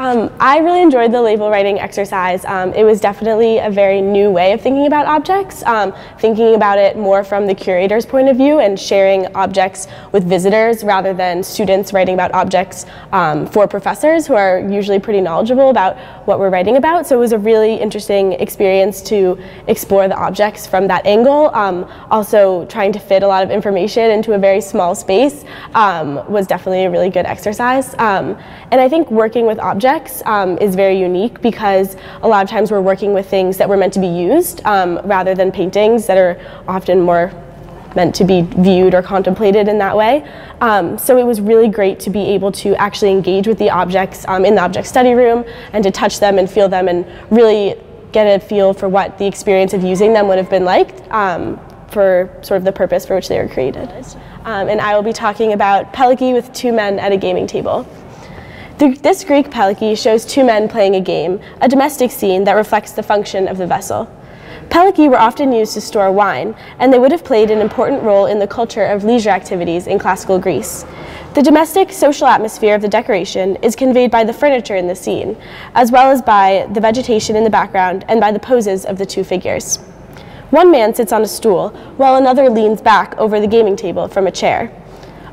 I really enjoyed the label writing exercise. It was definitely a very new way of thinking about objects, thinking about it more from the curator's point of view and sharing objects with visitors rather than students writing about objects for professors who are usually pretty knowledgeable about what we're writing about. So it was a really interesting experience to explore the objects from that angle. Also trying to fit a lot of information into a very small space was definitely a really good exercise. And I think working with objects is very unique because a lot of times we're working with things that were meant to be used rather than paintings that are often more meant to be viewed or contemplated in that way. So it was really great to be able to actually engage with the objects in the object study room and to touch them and feel them and really get a feel for what the experience of using them would have been like for sort of the purpose for which they were created. And I will be talking about Pelike with two men at a gaming table. This Greek Pelike shows two men playing a game, a domestic scene that reflects the function of the vessel. Pelike were often used to store wine, and they would have played an important role in the culture of leisure activities in classical Greece. The domestic social atmosphere of the decoration is conveyed by the furniture in the scene, as well as by the vegetation in the background and by the poses of the two figures. One man sits on a stool, while another leans back over the gaming table from a chair.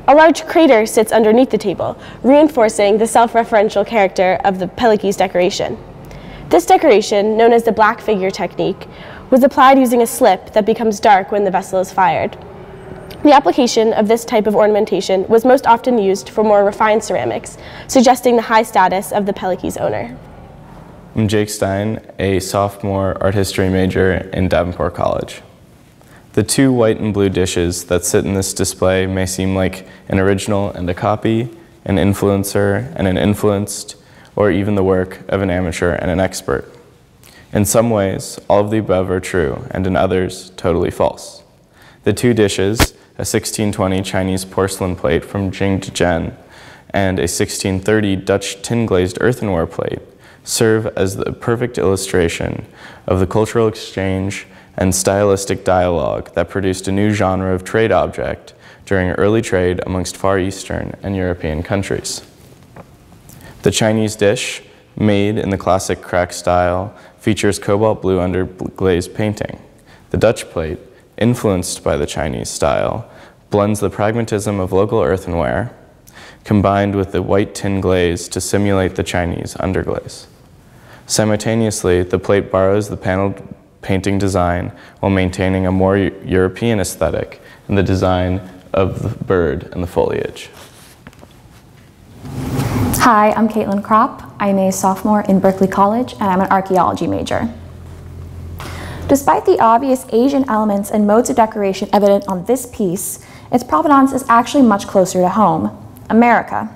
A large crater sits underneath the table, reinforcing the self-referential character of the Pelike's decoration. This decoration, known as the black figure technique, was applied using a slip that becomes dark when the vessel is fired. The application of this type of ornamentation was most often used for more refined ceramics, suggesting the high status of the Pelike's owner. I'm Jake Stein, a sophomore art history major in Davenport College. The two white and blue dishes that sit in this display may seem like an original and a copy, an influencer and an influenced, or even the work of an amateur and an expert. In some ways, all of the above are true, and in others, totally false. The two dishes, a 1620 Chinese porcelain plate from Jingzhen and a 1630 Dutch tin-glazed earthenware plate, serve as the perfect illustration of the cultural exchange and stylistic dialogue that produced a new genre of trade object during early trade amongst Far Eastern and European countries. The Chinese dish, made in the classic crack style, features cobalt blue underglazed painting. The Dutch plate, influenced by the Chinese style, blends the pragmatism of local earthenware, combined with the white tin glaze to simulate the Chinese underglaze. Simultaneously, the plate borrows the paneled painting design while maintaining a more European aesthetic in the design of the bird and the foliage. Hi, I'm Caitlin Kropp. I'm a sophomore in Berkeley College, and I'm an archaeology major. Despite the obvious Asian elements and modes of decoration evident on this piece, its provenance is actually much closer to home, America.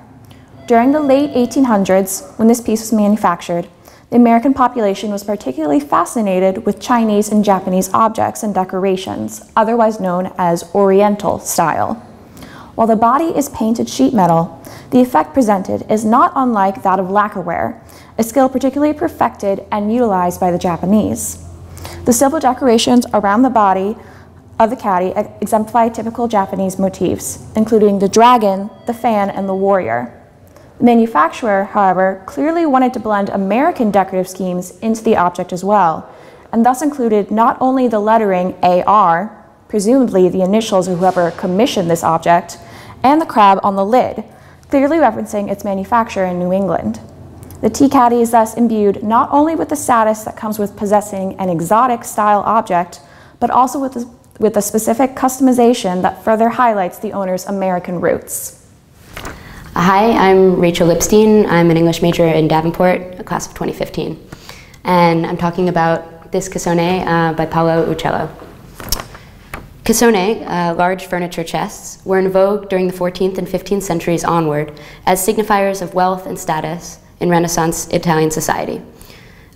During the late 1800s, when this piece was manufactured, the American population was particularly fascinated with Chinese and Japanese objects and decorations, otherwise known as Oriental style. While the body is painted sheet metal, the effect presented is not unlike that of lacquerware, a skill particularly perfected and utilized by the Japanese. The silver decorations around the body of the caddy exemplify typical Japanese motifs, including the dragon, the fan, and the warrior. The manufacturer, however, clearly wanted to blend American decorative schemes into the object as well, and thus included not only the lettering AR, presumably the initials of whoever commissioned this object, and the crab on the lid, clearly referencing its manufacture in New England. The tea caddy is thus imbued not only with the status that comes with possessing an exotic style object, but also with a specific customization that further highlights the owner's American roots. Hi, I'm Rachel Lipstein. I'm an English major in Davenport, a class of 2015. And I'm talking about this cassone by Paolo Uccello. Cassone, large furniture chests, were in vogue during the 14th and 15th centuries onward as signifiers of wealth and status in Renaissance Italian society.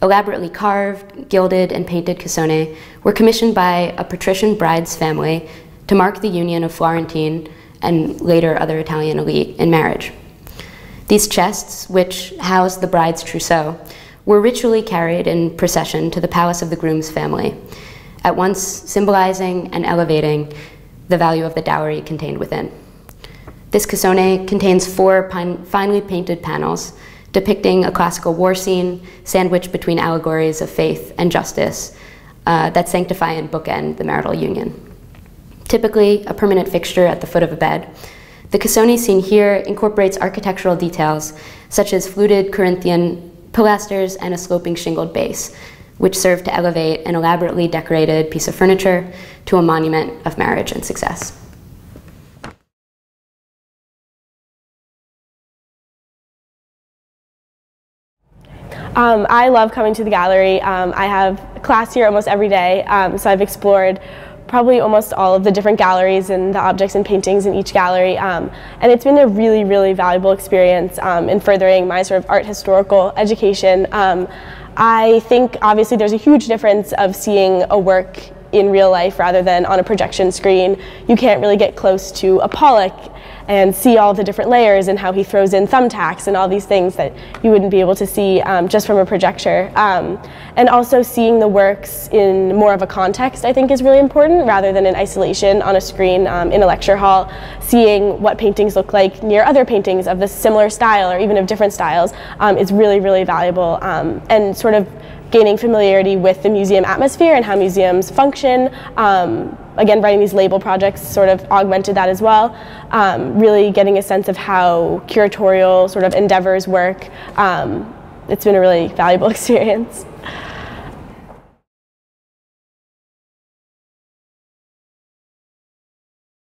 Elaborately carved, gilded, and painted cassone were commissioned by a patrician bride's family to mark the union of Florentine and later other Italian elite in marriage. These chests, which housed the bride's trousseau, were ritually carried in procession to the palace of the groom's family, at once symbolizing and elevating the value of the dowry contained within. This cassone contains 4 finely painted panels depicting a classical war scene sandwiched between allegories of faith and justice that sanctify and bookend the marital union. Typically a permanent fixture at the foot of a bed, the Cassoni scene here incorporates architectural details such as fluted Corinthian pilasters and a sloping shingled base, which serve to elevate an elaborately decorated piece of furniture to a monument of marriage and success. I love coming to the gallery. I have class here almost every day, so I've explored probably almost all of the different galleries and the objects and paintings in each gallery, and it's been a really, really valuable experience in furthering my sort of art historical education. I think obviously there's a huge difference of seeing a work in real life rather than on a projection screen. You can't really get close to a Pelike and see all the different layers and how he throws in thumbtacks and all these things that you wouldn't be able to see just from a projector. And also seeing the works in more of a context, I think, is really important rather than in isolation on a screen in a lecture hall. Seeing what paintings look like near other paintings of the similar style or even of different styles is really, really valuable, and sort of gaining familiarity with the museum atmosphere and how museums function. Again, writing these label projects sort of augmented that as well. Really getting a sense of how curatorial sort of endeavors work. It's been a really valuable experience.